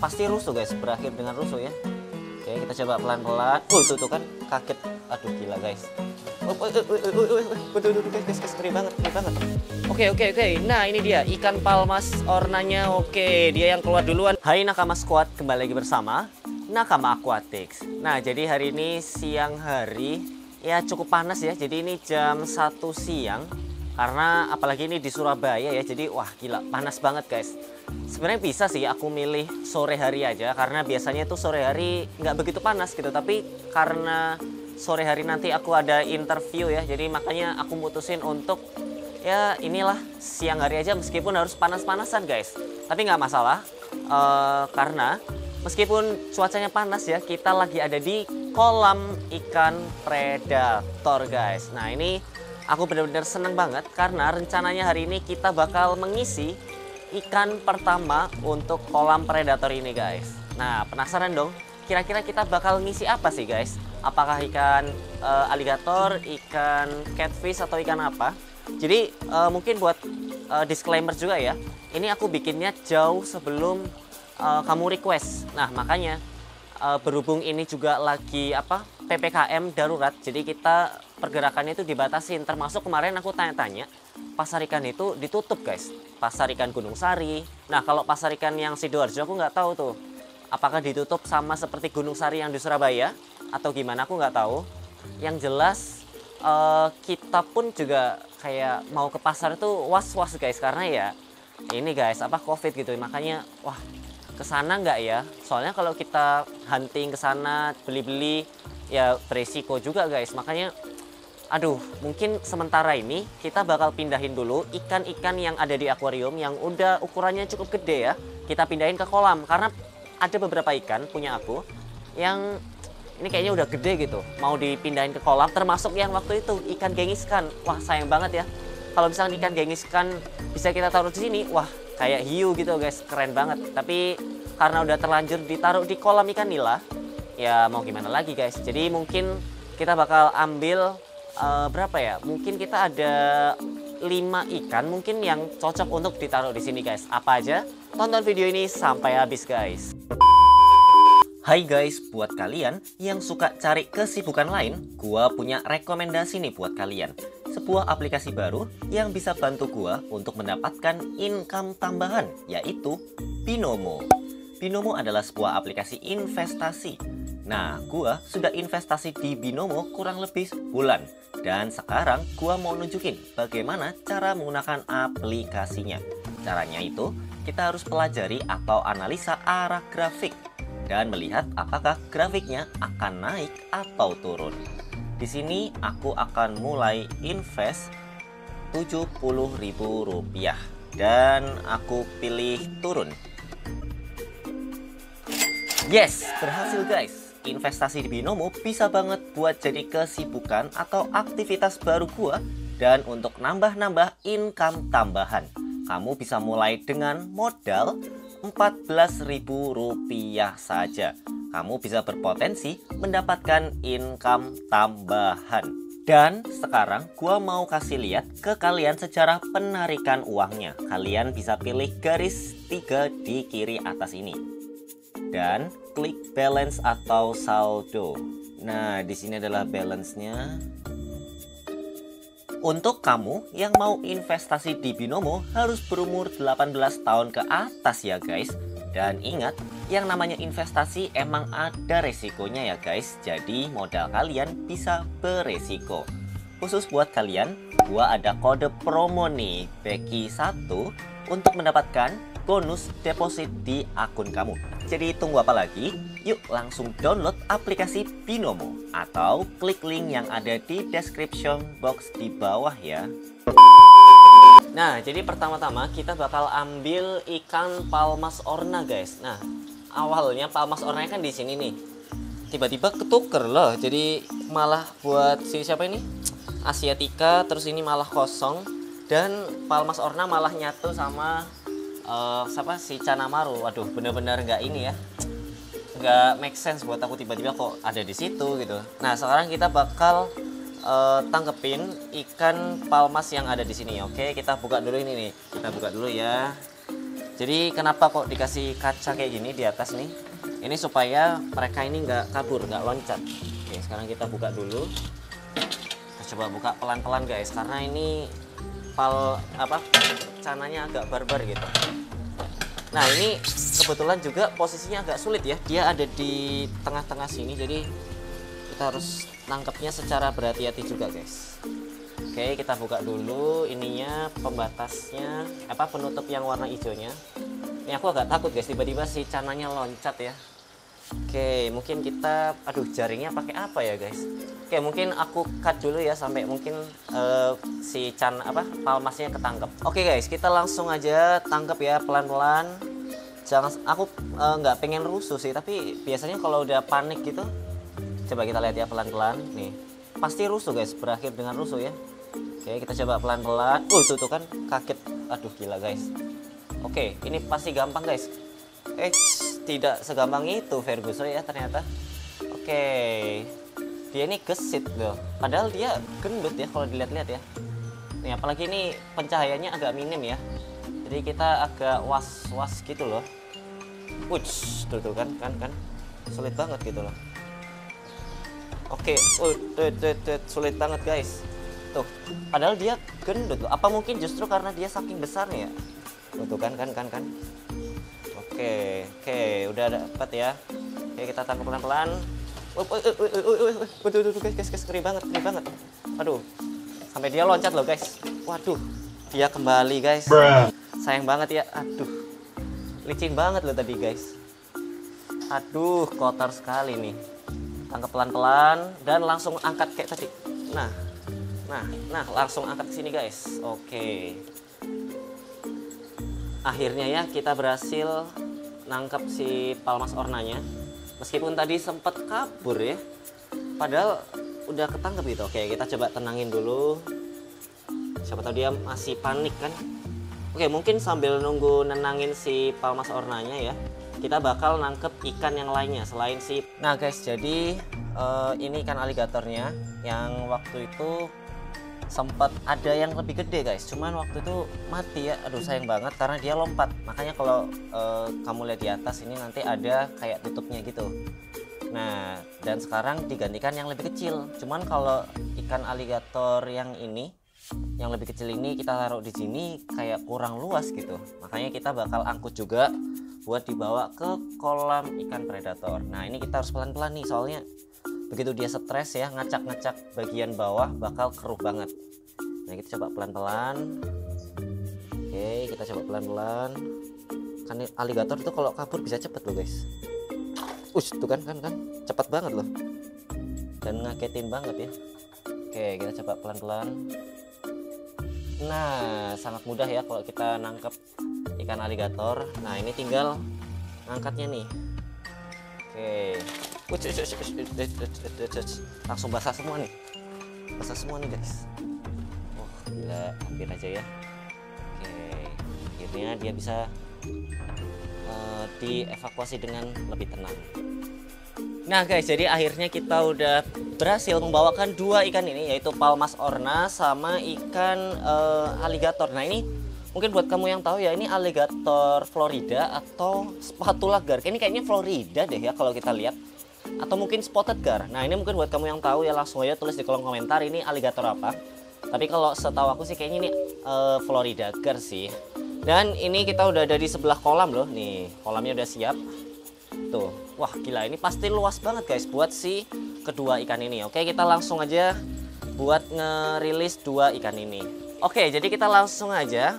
pasti rusuh guys, berakhir dengan rusuh ya. Oke, kita coba pelan-pelan. Tuh kan kaget. Aduh gila guys. Guys, ngeri banget. Oke. Nah, ini dia ikan palmas ornanya. Oke, dia yang keluar duluan. Hai Nakama Squad, kembali lagi bersama Nakama Aquatics. Nah, jadi hari ini siang hari ya cukup panas ya. Jadi ini jam 1 siang. Karena apalagi ini di Surabaya ya. Jadi wah gila, panas banget guys. Sebenarnya bisa sih aku milih sore hari aja, karena biasanya tuh sore hari nggak begitu panas gitu. Tapi karena sore hari nanti aku ada interview ya, jadi makanya aku mutusin untuk ya inilah siang hari aja meskipun harus panas-panasan guys. Tapi nggak masalah, karena meskipun cuacanya panas ya, kita lagi ada di kolam ikan predator guys. Nah ini aku benar-benar seneng banget karena rencananya hari ini kita bakal mengisi ikan pertama untuk kolam predator ini guys. Nah penasaran dong, kira-kira kita bakal ngisi apa sih guys? Apakah ikan aligator, ikan catfish, atau ikan apa? Jadi mungkin buat disclaimer juga ya, ini aku bikinnya jauh sebelum kamu request. Nah makanya berhubung ini juga lagi PPKM darurat, jadi kita pergerakannya itu dibatasin. Termasuk kemarin aku tanya-tanya, pasar ikan itu ditutup guys, pasar ikan Gunung Sari. Nah kalau pasar ikan yang Sidoarjo aku nggak tahu tuh, apakah ditutup sama seperti Gunung Sari yang di Surabaya atau gimana, aku nggak tahu. Yang jelas kita pun juga kayak mau ke pasar itu was-was guys, karena ya ini guys COVID gitu. Makanya wah kesana nggak ya, soalnya kalau kita hunting kesana beli-beli ya beresiko juga guys. Makanya aduh, mungkin sementara ini kita bakal pindahin dulu ikan-ikan yang ada di akuarium yang udah ukurannya cukup gede ya. Kita pindahin ke kolam karena ada beberapa ikan punya aku yang ini kayaknya udah gede gitu, mau dipindahin ke kolam. Termasuk yang waktu itu ikan gengiskan. Wah sayang banget ya, kalau misalnya ikan gengiskan bisa kita taruh di sini, wah kayak hiu gitu guys, keren banget. Tapi karena udah terlanjur ditaruh di kolam ikan nila, ya mau gimana lagi guys. Jadi mungkin kita bakal ambil berapa ya? Mungkin kita ada 5 ikan mungkin yang cocok untuk ditaruh di sini guys. Apa aja? Tonton video ini sampai habis guys. Hai guys, buat kalian yang suka cari kesibukan lain, gua punya rekomendasi nih buat kalian. Sebuah aplikasi baru yang bisa bantu gua untuk mendapatkan income tambahan, yaitu Binomo. Binomo adalah sebuah aplikasi investasi. Nah, gua sudah investasi di Binomo kurang lebih sebulan. Dan sekarang gua mau nunjukin bagaimana cara menggunakan aplikasinya. Caranya itu, kita harus pelajari atau analisa arah grafik dan melihat apakah grafiknya akan naik atau turun. Di sini aku akan mulai invest Rp70.000 dan aku pilih turun. Yes, berhasil guys. Investasi di Binomo bisa banget buat jadi kesibukan atau aktivitas baru gua, dan untuk nambah-nambah income tambahan. Kamu bisa mulai dengan modal Rp14.000 saja. Kamu bisa berpotensi mendapatkan income tambahan. Dan sekarang gua mau kasih lihat ke kalian secara penarikan uangnya. Kalian bisa pilih garis 3 di kiri atas ini dan klik balance atau saldo. Nah, di sini adalah balance-nya. Untuk kamu yang mau investasi di Binomo harus berumur 18 tahun ke atas ya guys. Dan ingat, yang namanya investasi emang ada resikonya ya guys. Jadi modal kalian bisa beresiko. Khusus buat kalian, gua ada kode promo nih, Becky1, untuk mendapatkan bonus deposit di akun kamu. Jadi tunggu apa lagi? Yuk langsung download aplikasi Binomo atau klik link yang ada di description box di bawah ya. Nah, jadi pertama-tama kita bakal ambil ikan palmas orna guys. Nah, awalnya palmas ornanya kan di sini nih. Tiba-tiba ketuker loh. Jadi malah buat siapa ini? Asiatica, terus ini malah kosong, dan palmas orna malah nyatu sama si Canamaru. Waduh, bener-bener nggak ini ya, nggak make sense buat aku, tiba-tiba kok ada di situ gitu. Nah sekarang kita bakal tangkepin ikan palmas yang ada di sini. Oke, kita buka dulu ini nih, kita buka dulu ya. Jadi kenapa kok dikasih kaca kayak gini di atas nih? Ini supaya mereka ini nggak kabur, nggak loncat. Oke, sekarang kita buka dulu. Kita coba buka pelan-pelan guys, karena ini cananya agak barbar gitu. Nah ini kebetulan juga posisinya agak sulit ya. Dia ada di tengah-tengah sini, jadi kita harus nangkepnya secara berhati-hati juga guys. Oke, kita buka dulu ininya, pembatasnya, penutup yang warna hijaunya. Ini aku agak takut guys, tiba-tiba si cananya loncat ya. Oke, mungkin kita, jaringnya pakai apa ya guys? Oke, mungkin aku cut dulu ya sampai mungkin si palmasnya ketangkep. Oke guys, kita langsung aja tangkep ya pelan-pelan. Jangan, aku nggak pengen rusuh sih, tapi biasanya kalau udah panik gitu, coba kita lihat ya pelan-pelan. Nih, pasti rusuh guys, berakhir dengan rusuh ya. Oke, kita coba pelan-pelan. Tuh kan kaget. Aduh, gila guys. Oke, ini pasti gampang guys. Tidak segampang itu Ferguson ya ternyata. Oke, dia ini gesit loh. Padahal dia gendut ya kalau dilihat-lihat ya. Nih, apalagi ini pencahayaannya agak minim ya. Jadi kita agak was-was gitu loh. Tuh kan. Sulit banget gitu loh. Oke, sulit banget guys. Tuh, padahal dia gendut loh. Apa mungkin justru karena dia saking besarnya ya? Tuh kan. Oke, udah dapat ya. Oke, kita tangkap pelan-pelan. Guys, ngeri banget. Aduh, sampai dia loncat loh guys. Waduh, dia kembali guys. Sayang banget ya. Aduh, licin banget loh tadi guys. Aduh, kotor sekali nih. Tangkap pelan-pelan dan langsung angkat kayak tadi. Nah, langsung angkat ke sini guys. Oke. Akhirnya ya kita berhasil nangkep si palmas ornanya. Meskipun tadi sempat kabur ya. Padahal udah ketangkep gitu. Oke, kita coba tenangin dulu. Siapa tahu dia masih panik kan. Oke, mungkin sambil nunggu nenangin si palmas ornanya ya, kita bakal nangkep ikan yang lainnya selain si. Nah guys, jadi ini ikan aligatornya yang waktu itu sempat ada yang lebih gede guys, cuman waktu itu mati ya. Aduh, sayang banget karena dia lompat. Makanya kalau kamu lihat di atas ini nanti ada kayak tutupnya gitu. Nah, dan sekarang digantikan yang lebih kecil. Cuman kalau ikan aligator yang ini, yang lebih kecil ini kita taruh di sini kayak kurang luas gitu. Makanya kita bakal angkut juga buat dibawa ke kolam ikan predator. Nah, ini kita harus pelan-pelan nih, soalnya begitu dia stres ya, ngacak-ngacak bagian bawah bakal keruh banget. Nah, kita coba pelan-pelan. Oke, kita coba pelan-pelan. Kan aligator itu kalau kabur bisa cepet loh guys. Tuh kan cepat banget loh. Dan ngagetin banget ya. Oke, kita coba pelan-pelan. Nah, sangat mudah ya kalau kita nangkep ikan aligator. Nah, ini tinggal ngangkatnya nih. Oke. Langsung basah semua nih. Basah semua nih guys. Oh, gila, hampir aja ya. Oke. Akhirnya dia bisa dievakuasi dengan lebih tenang. Nah guys, jadi akhirnya kita udah berhasil membawakan dua ikan ini, yaitu palmas orna sama ikan aligator. Nah, ini mungkin buat kamu yang tahu ya, ini aligator Florida atau spatula gar. Ini kayaknya Florida deh ya kalau kita lihat. Atau mungkin spotted gar. Nah, ini mungkin buat kamu yang tahu ya, langsung aja tulis di kolom komentar ini aligator apa. Tapi kalau setahu aku sih kayaknya ini Florida gar sih. Dan ini kita udah ada di sebelah kolam loh. Nih, kolamnya udah siap. Tuh, wah gila, ini pasti luas banget guys buat si kedua ikan ini. Oke, kita langsung aja buat ngerilis dua ikan ini. Oke, jadi kita langsung aja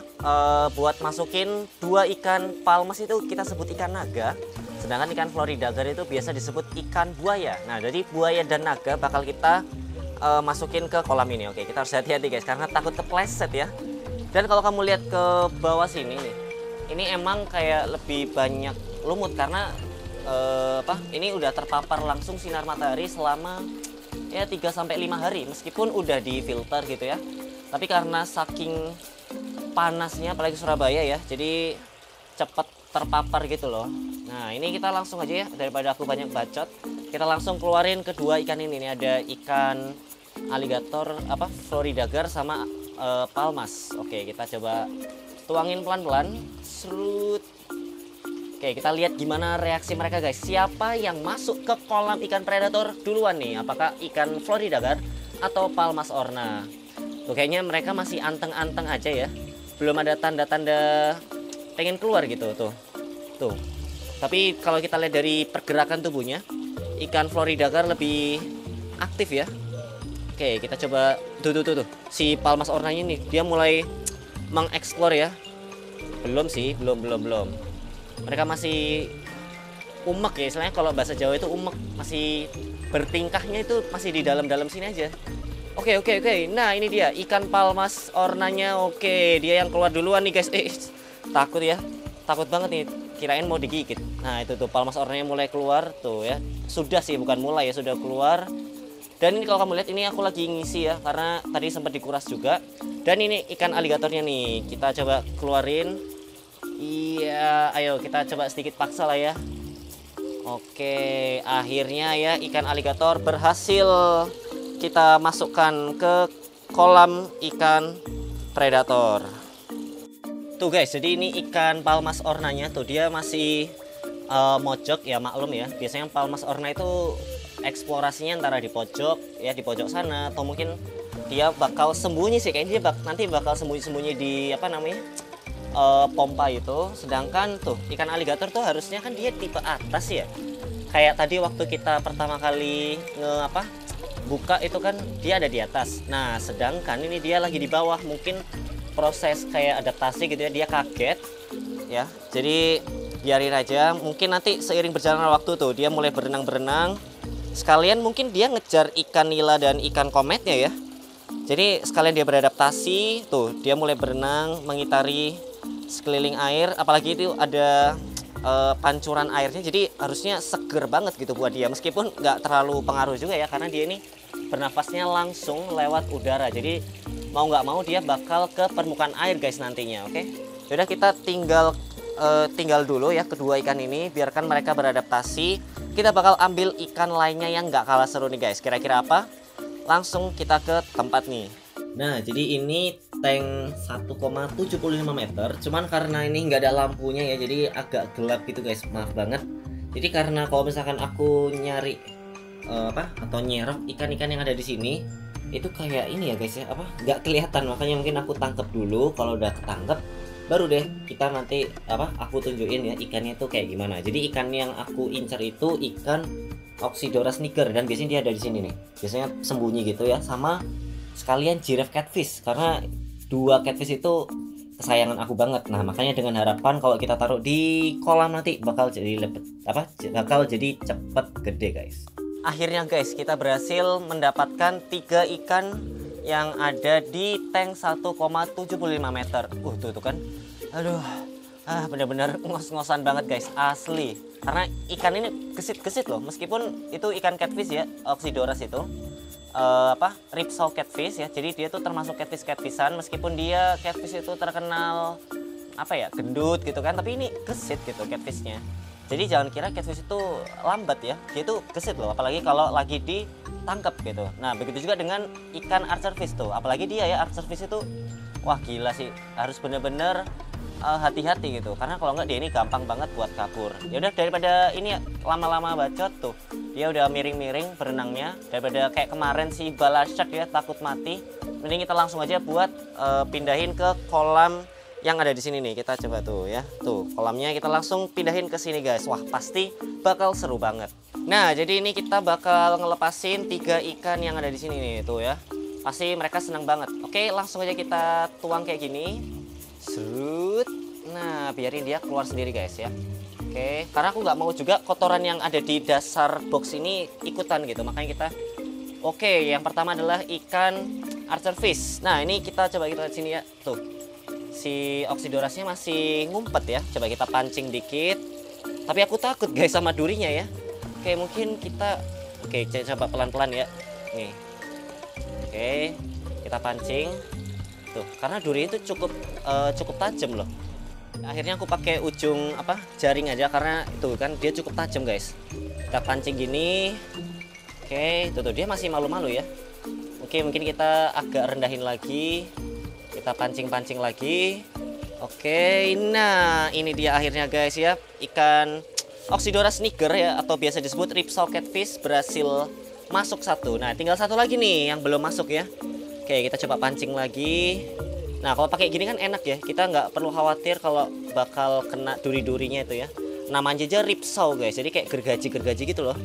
buat masukin dua ikan palmas itu kita sebut ikan naga. Sedangkan ikan Florida gar itu biasa disebut ikan buaya. Nah, jadi buaya dan naga bakal kita masukin ke kolam ini. Oke, kita harus hati-hati guys karena takut kepleset ya. Dan kalau kamu lihat ke bawah sini nih, ini emang kayak lebih banyak lumut karena ini udah terpapar langsung sinar matahari selama ya 3-5 hari, meskipun udah difilter gitu ya. Tapi karena saking panasnya apalagi Surabaya ya, jadi cepet terpapar gitu loh. Nah, ini kita langsung aja ya, daripada aku banyak bacot, kita langsung keluarin kedua ikan ini. Ini ada ikan aligator Florida gar sama palmas. Oke, kita coba tuangin pelan-pelan. Serut. Oke, kita lihat gimana reaksi mereka guys. Siapa yang masuk ke kolam ikan predator duluan nih? Apakah ikan floridagar atau palmas orna? Tuh, kayaknya mereka masih anteng-anteng aja ya. Belum ada tanda-tanda pengen keluar gitu tuh. Tuh. Tapi kalau kita lihat dari pergerakan tubuhnya, ikan floridagar lebih aktif ya. Oke, kita coba tuh. Si palmas ornanya nih, dia mulai mengeksplor ya. Belum sih, belum. Mereka masih umek ya, istilahnya kalau bahasa Jawa itu umek, masih bertingkahnya itu masih di dalam-dalam sini aja. Oke. Nah, ini dia ikan palmas ornanya. Oke, dia yang keluar duluan nih guys. Takut ya. Takut banget nih. Kirain mau digigit. Nah, itu tuh palmas ornanya mulai keluar tuh ya. Sudah sih, bukan mulai ya, sudah keluar. Dan ini kalau kamu lihat, ini aku lagi ngisi ya, karena tadi sempat dikuras juga. Dan ini ikan aligatornya nih. Kita coba keluarin. Iya, ayo kita coba sedikit paksa lah ya. Oke, akhirnya ya ikan aligator berhasil kita masukkan ke kolam ikan predator. Tuh guys, jadi ini ikan palmas ornanya tuh, dia masih mojok ya, maklum ya. Biasanya palmas orna itu eksplorasinya antara di pojok ya, di pojok sana, atau mungkin dia bakal sembunyi sih, kayaknya dia nanti bakal sembunyi-sembunyi di apa namanya, pompa itu. Sedangkan tuh ikan aligator tuh harusnya kan dia tipe atas ya, kayak tadi waktu kita pertama kali buka itu kan dia ada di atas. Nah, sedangkan ini dia lagi di bawah, mungkin proses kayak adaptasi gitu ya, dia kaget ya. Jadi biarin aja, mungkin nanti seiring berjalannya waktu tuh dia mulai berenang-berenang, sekalian mungkin dia ngejar ikan nila dan ikan kometnya ya. Jadi sekalian dia beradaptasi tuh, dia mulai berenang mengitari sekeliling air, apalagi itu ada pancuran airnya, jadi harusnya seger banget gitu buat dia, meskipun nggak terlalu pengaruh juga ya, karena dia ini bernafasnya langsung lewat udara, jadi mau nggak mau dia bakal ke permukaan air guys nantinya. Oke, yaudah kita tinggal dulu ya kedua ikan ini, biarkan mereka beradaptasi. Kita bakal ambil ikan lainnya yang nggak kalah seru nih guys. Kira-kira apa? Langsung kita ke tempat nih. Nah, jadi ini tank 1,75 meter. Cuman karena ini nggak ada lampunya ya, jadi agak gelap gitu guys. Maaf banget. Jadi karena kalau misalkan aku nyari atau nyerok ikan-ikan yang ada di sini, itu kayak ini ya guys ya, nggak kelihatan. Makanya mungkin aku tangkap dulu. Kalau udah ketangkep, baru deh kita nanti aku tunjukin ya ikannya itu kayak gimana. Jadi ikan yang aku incer itu ikan Oxydoras niger, dan biasanya dia ada di sini nih. Biasanya sembunyi gitu ya, sama sekalian giraffe catfish, karena dua catfish itu kesayangan aku banget. Nah, makanya dengan harapan kalau kita taruh di kolam nanti bakal jadi cepet gede guys. Akhirnya guys, kita berhasil mendapatkan 3 ikan yang ada di tank 1,75 meter. Tuh kan. Aduh. Bener-bener ngos-ngosan banget guys, asli. Karena ikan ini gesit-gesit loh, meskipun itu ikan catfish ya, Oxydoras itu. Ripsaw catfish ya. Jadi dia tuh termasuk catfishan, meskipun dia catfish itu terkenal gendut gitu kan, tapi ini gesit gitu catfishnya. Jadi jangan kira catfish itu lambat ya, dia itu gesit loh, apalagi kalau lagi ditangkap gitu. Nah, begitu juga dengan ikan archerfish tuh, apalagi dia ya archerfish itu, wah gila sih, harus bener-bener hati-hati gitu, karena kalau nggak dia ini gampang banget buat kabur. Ya udah, daripada ini lama-lama bacot tuh, dia udah miring-miring berenangnya, daripada kayak kemarin si balashark ya takut mati, mending kita langsung aja buat pindahin ke kolam yang ada di sini nih. Kita coba tuh ya, tuh kolamnya kita langsung pindahin ke sini guys. Wah, pasti bakal seru banget. Nah, jadi ini kita bakal ngelepasin 3 ikan yang ada di sini nih tuh ya. Pasti mereka senang banget. Oke, langsung aja kita tuang kayak gini. Serut. Nah, biarin dia keluar sendiri guys ya. Oke, karena aku nggak mau juga kotoran yang ada di dasar box ini ikutan gitu, makanya kita. Oke, yang pertama adalah ikan archerfish. Nah, ini kita coba kita lihat sini ya. Tuh, si Oxydorasnya masih ngumpet ya. Coba kita pancing dikit. Tapi aku takut guys sama durinya ya. Oke, mungkin kita coba pelan-pelan ya. Nih. Oke, kita pancing. Tuh, karena duri itu cukup tajam loh. Akhirnya aku pakai ujung jaring aja, karena itu kan dia cukup tajam guys. Kita pancing gini. Oke, tuh dia masih malu-malu ya. Oke, mungkin kita agak rendahin lagi. Kita pancing-pancing lagi. Oke, nah ini dia akhirnya guys ya, ikan Oxydora sniger ya, atau biasa disebut ripsaw catfish berhasil masuk satu. Nah tinggal satu lagi nih yang belum masuk ya. Oke, kita coba pancing lagi. Nah kalau pakai gini kan enak ya, kita nggak perlu khawatir kalau bakal kena duri-durinya itu ya. Namanya aja ripsaw guys, jadi kayak gergaji-gergaji gitu loh,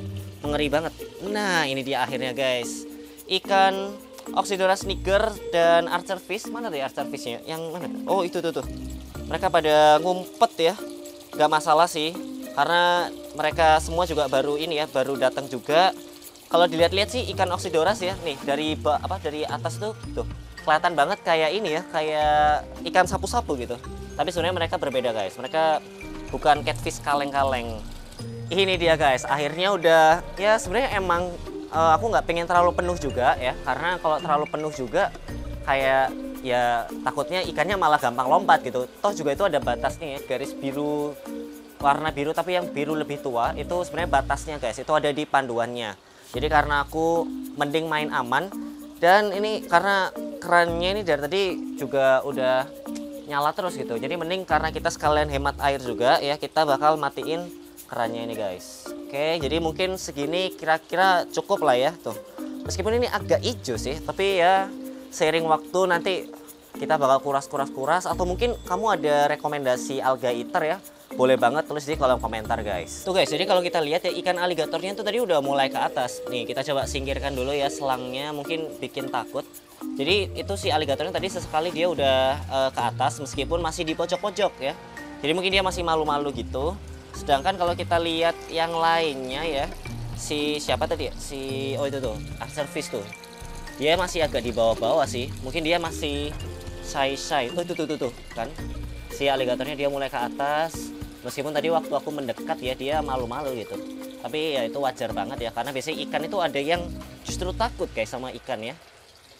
mengeri banget. Nah ini dia akhirnya guys, ikan Oxydora sniger dan archerfish. Mana tuh ya archerfishnya? Yang mana? Oh itu tuh. Mereka pada ngumpet ya. Gak masalah sih, karena mereka semua juga baru ini ya, baru datang juga. Kalau dilihat-lihat sih ikan Oxydora ya, nih dari dari atas tuh kelihatan banget kayak ini ya, kayak ikan sapu-sapu gitu. Tapi sebenarnya mereka berbeda guys. Mereka bukan catfish kaleng-kaleng. Ini dia guys. Akhirnya udah ya, sebenarnya emang aku nggak pengen terlalu penuh juga ya, karena kalau terlalu penuh juga kayak ya takutnya ikannya malah gampang lompat gitu. Toh juga itu ada batasnya ya, garis biru, warna biru tapi yang biru lebih tua itu sebenarnya batasnya guys, itu ada di panduannya. Jadi karena aku mending main aman, dan ini karena kerannya ini dari tadi juga udah nyala terus gitu, jadi mending karena kita sekalian hemat air juga ya, kita bakal matiin kerannya ini guys. Oke, jadi mungkin segini kira-kira cukup lah ya tuh. Meskipun ini agak hijau sih, tapi ya seiring waktu nanti kita bakal kuras, atau mungkin kamu ada rekomendasi alga eater ya, boleh banget tulis di kolom komentar guys. Tuh guys, jadi kalau kita lihat ya ikan aligatornya tuh tadi udah mulai ke atas. Nih kita coba singkirkan dulu ya selangnya, mungkin bikin takut. Jadi itu si aligatornya tadi sesekali dia udah ke atas meskipun masih di pojok-pojok ya. Jadi mungkin dia masih malu-malu gitu. Sedangkan kalau kita lihat yang lainnya ya, si siapa tadi ya? Oh itu tuh, archerfish tuh. Dia masih agak di bawah-bawah sih. Mungkin dia masih shy. Oh tuh kan. Si aligatornya dia mulai ke atas. Meskipun tadi waktu aku mendekat ya dia malu-malu gitu. Tapi ya itu wajar banget ya, karena biasanya ikan itu ada yang justru takut guys sama ikan ya.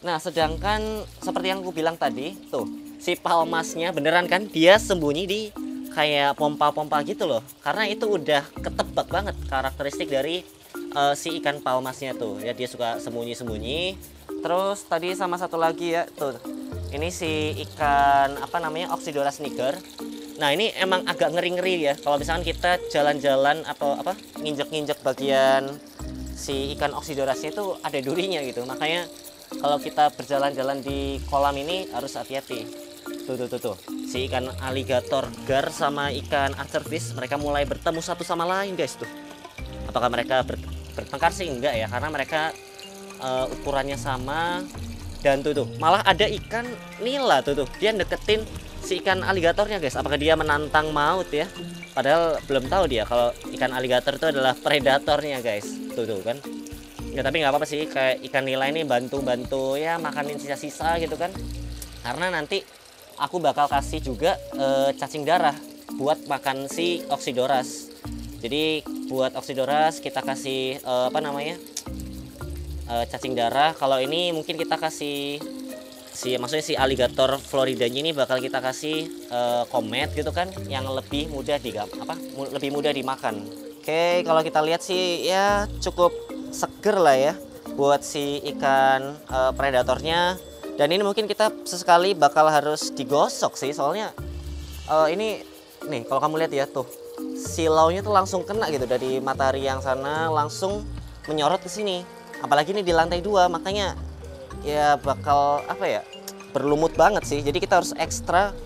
Nah, sedangkan seperti yang aku bilang tadi, tuh si palmasnya beneran kan dia sembunyi di kayak pompa-pompa gitu loh, karena itu udah ketebak banget karakteristik dari si ikan palmasnya tuh ya, dia suka sembunyi-sembunyi. Terus tadi sama satu lagi ya tuh, ini si ikan apa namanya, Oxydora sniger. Nah ini emang agak ngeri-ngeri ya kalau misalkan kita jalan-jalan atau apa nginjek-nginjek bagian si ikan Oxydorasnya itu ada durinya gitu. Makanya kalau kita berjalan-jalan di kolam ini harus hati-hati. Tuh. Si ikan aligator gar sama ikan archerfish mereka mulai bertemu satu sama lain guys tuh. Apakah mereka bertengkar sih? Enggak ya, karena mereka ukurannya sama. Dan tuh malah ada ikan nila tuh dia deketin si ikan aligatornya guys. Apakah dia menantang maut ya? Padahal belum tahu dia kalau ikan aligator itu adalah predatornya guys. Tuh kan. Ya tapi nggak apa-apa sih, kayak ikan nila ini bantu-bantu ya makanin sisa-sisa gitu kan. Karena nanti aku bakal kasih juga cacing darah buat makan si Oxydoras. Jadi buat Oxydoras kita kasih cacing darah. Kalau ini mungkin kita kasih maksudnya si aligator floridanya ini bakal kita kasih komet gitu kan, yang lebih mudah dimakan. Oke, kalau kita lihat sih ya cukup seger lah ya buat si ikan predatornya. Dan ini mungkin kita sesekali bakal harus digosok sih, soalnya ini nih kalau kamu lihat ya tuh silaunya tuh langsung kena gitu dari matahari yang sana, langsung menyorot ke sini. Apalagi ini di lantai 2, makanya ya bakal berlumut banget sih. Jadi kita harus ekstra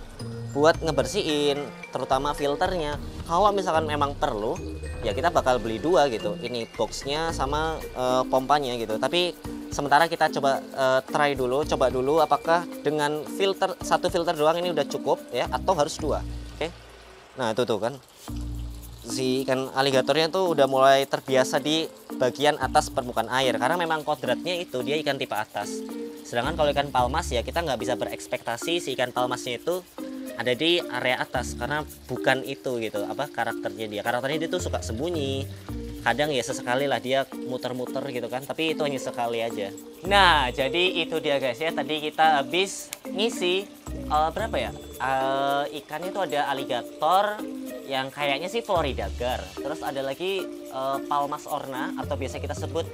buat ngebersihin, terutama filternya. Kalau misalkan memang perlu ya kita bakal beli 2 gitu, ini boxnya sama pompanya gitu. Tapi sementara kita coba coba dulu apakah dengan satu filter doang ini udah cukup ya, atau harus 2. Oke. Nah itu tuh kan si ikan aligatornya tuh udah mulai terbiasa di bagian atas permukaan air, karena memang kodratnya itu dia ikan tipe atas. Sedangkan kalau ikan palmas ya kita nggak bisa berekspektasi si ikan palmasnya itu ada di area atas, karena bukan itu gitu karakternya dia tuh suka sembunyi. Kadang ya sesekali lah dia muter-muter gitu kan, tapi itu hanya sekali aja. Nah jadi itu dia guys ya, tadi kita habis ngisi berapa ya, ikannya itu ada aligator yang kayaknya sih Florida gar, terus ada lagi palmas orna atau biasa kita sebut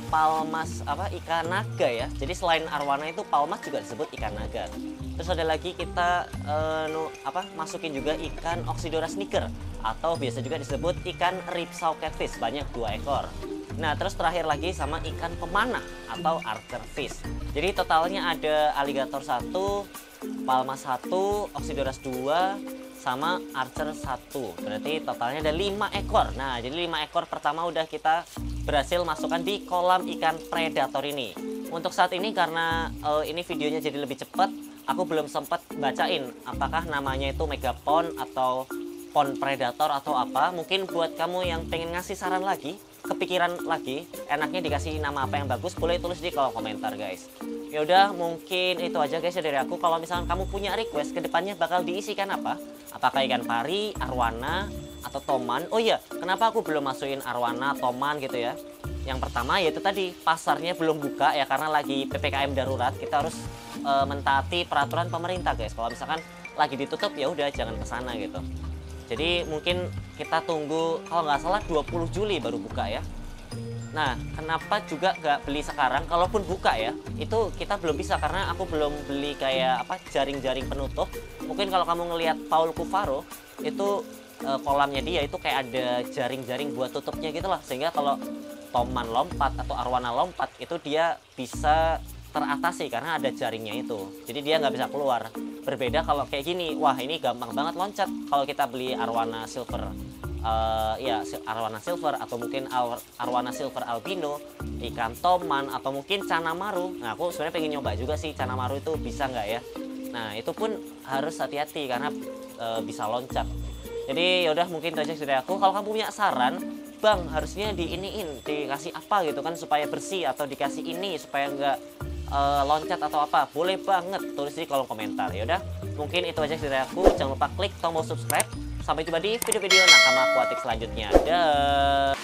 palmas ikan naga ya. Jadi selain arwana itu palmas juga disebut ikan naga. Terus ada lagi kita masukin juga ikan Oxydora sniker atau biasa juga disebut ikan ripsaw catfish, banyak 2 ekor. Nah, terus terakhir lagi sama ikan pemanah atau archer fish. Jadi totalnya ada alligator 1, palmas 1, Oxydoras 2, sama archer 1. Berarti totalnya ada 5 ekor. Nah, jadi 5 ekor pertama udah kita berhasil masukkan di kolam ikan predator ini. Untuk saat ini karena ini videonya jadi lebih cepat, aku belum sempat bacain apakah namanya itu megapon atau pon predator atau apa. Mungkin buat kamu yang pengen ngasih saran lagi, kepikiran lagi, enaknya dikasih nama apa yang bagus, boleh tulis di kolom komentar guys. Ya udah, mungkin itu aja guys dari aku. Kalau misalkan kamu punya request kedepannya bakal diisikan apa? Apakah ikan pari, arwana, atau toman? Oh iya, kenapa aku belum masukin arwana, toman gitu ya? Yang pertama yaitu tadi pasarnya belum buka ya karena lagi PPKM darurat. Kita harus mentaati peraturan pemerintah guys. Kalau misalkan lagi ditutup ya udah jangan kesana gitu. Jadi mungkin kita tunggu, kalau nggak salah 20 Juli baru buka ya. Nah, kenapa juga nggak beli sekarang? Kalaupun buka ya, itu kita belum bisa karena aku belum beli kayak jaring-jaring penutup. Mungkin kalau kamu ngelihat Paul Cufaro itu kolamnya dia itu kayak ada jaring-jaring buat tutupnya gitu lah. Sehingga kalau toman lompat atau arwana lompat itu dia bisa teratasi karena ada jaringnya itu. Jadi dia nggak bisa keluar. Berbeda kalau kayak gini, wah ini gampang banget loncat kalau kita beli arwana silver. Arwana silver atau mungkin arwana silver albino, ikan toman atau mungkin cana maru. Nah, aku sebenarnya pengen nyoba juga sih cana maru itu bisa nggak ya. Nah, itu pun harus hati-hati karena bisa loncat. Jadi yaudah mungkin itu aja dari aku. Kalau kamu punya saran, bang harusnya dikasih apa gitu kan supaya bersih, atau dikasih ini supaya nggak loncat atau apa, boleh banget tulis di kolom komentar. Yaudah mungkin itu aja dari aku. Jangan lupa klik tombol subscribe. Sampai jumpa di video-video nakama akuatik selanjutnya. Dah.